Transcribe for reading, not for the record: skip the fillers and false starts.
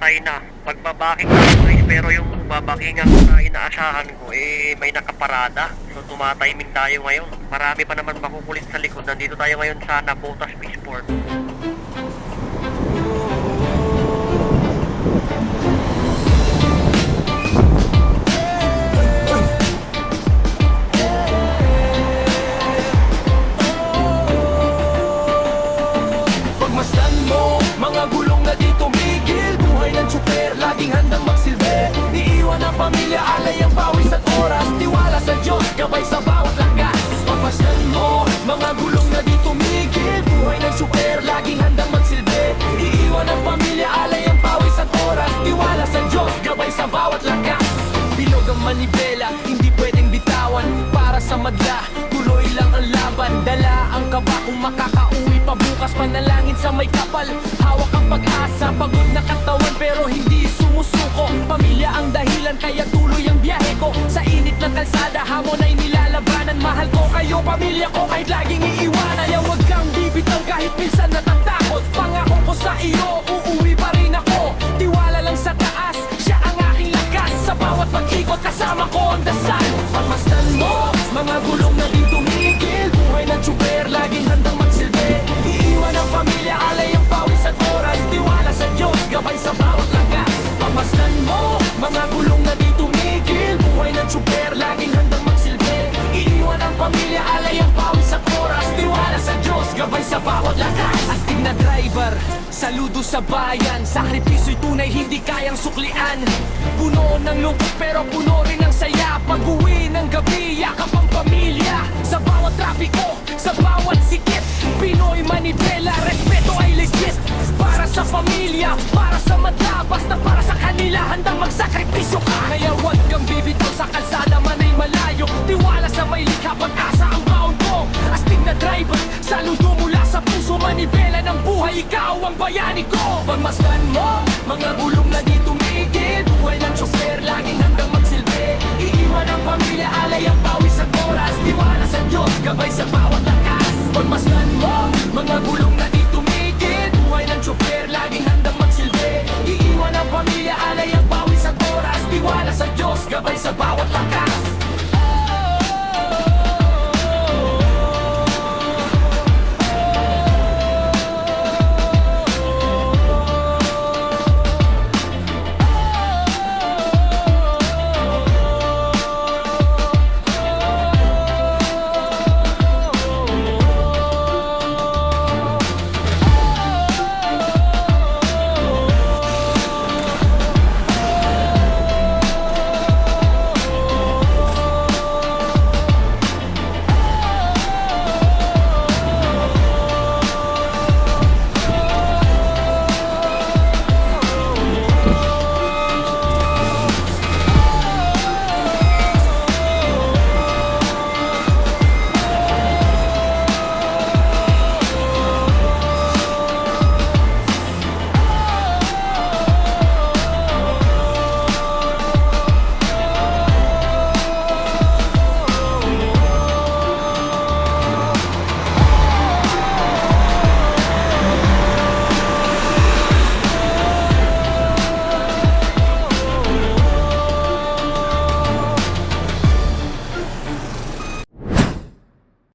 patay na. Pagbabaking ko guys, pero yung babakingan ko na inaasahan ko, may nakaparada. So tumatiming tayo ngayon. Marami pa naman makukulit sa likod. Nandito tayo ngayon sa Nabotas Fishport. Pagmasdan mo, mga gulong na di tumigil. Buhay ng tsuper, laging handang magsilbi. Iiwan ang pamilya, alay ang pawis at oras. Tiwala sa Diyos, gabay sa bawat lakas. Pagmasdan mo, mga gulong na di tumigil. Buhay ng tsuper, laging handang magsilbi. Iiwan ang pamilya, alay ang pawis at oras. Tiwala sa Diyos, gabay sa bawat lakas. Bilog ang manibela, hindi pwedeng bitawan. Para sa madla, tuloy lang ang laban. Dala ang kaba kung makakauwi pa bukas. Panalangin sa may kapal, hawak ang pag-asa. Pagod na katawan pero hindi sumusuko. Pamilya ang dahilan kaya tuloy ang biyahe ko. Sa init ng kalsada, hamon ay nilalabanan. Mahal ko kayo, pamilya ko, kahit laging iiwanan. Kaya wag kang bibitaw kahit minsan natatakot. Pangako ko sa iyo, uuwi pa rin ako. Tiwala lang sa taas, siya ang aking lakas. Sa bawat pag-ikot kasama ko ang dasal. Pagmasdan mo, mga gulong na di tumigil. Buhay ng tsuper, laging handang magsilbi. Iiwan ang pamilya, alay ang pawis at oras. Tiwala sa Diyos, gabay sa bawat lakas. Pagmasdan mo, mga gulong na di tumigil. Buhay ng tsuper, laging handang magsilbi. Iiwan ang pamilya, alay ang pawis at oras. Tiwala sa Diyos, gabay sa bawat lakas. Astig na driver, saludo sa bayan. Sakripisyo'y tunay, hindi kayang suklian. Puno ng lungkot pero puno rin ng saya. Pag-uwi ng gabi, yakap ang pamilya. Sa bawat trapiko, sa bawat sikip. Pinoy manibela, respeto ay legit. Para sa pamilya, para sa madla. Basta para sa kanila, handang magsakripisyo ka. Kaya huwag kang bibitaw sa kalsada, man ay malayo. Tiwala sa may likha, pag-asa ang baon ko. Astig na driver, saludo mula sa puso. Manibela ng buhay, ikaw ang bayani ko. Pagmasdan mo, mga gulong na di tumigil. Buhay ng tsuper, laging handang magsilbi. Iiwan ang pamilya, alay ang pawis at oras. Tiwala sa Diyos, gabay sa bawat lakas. Pagmasdan mo, mga gulong na di tumigil. Buhay ng tsuper, laging handang magsilbi. Iiwan ang pamilya, alay ang pawis at oras. Tiwala sa Diyos, gabay sa bawat lakas.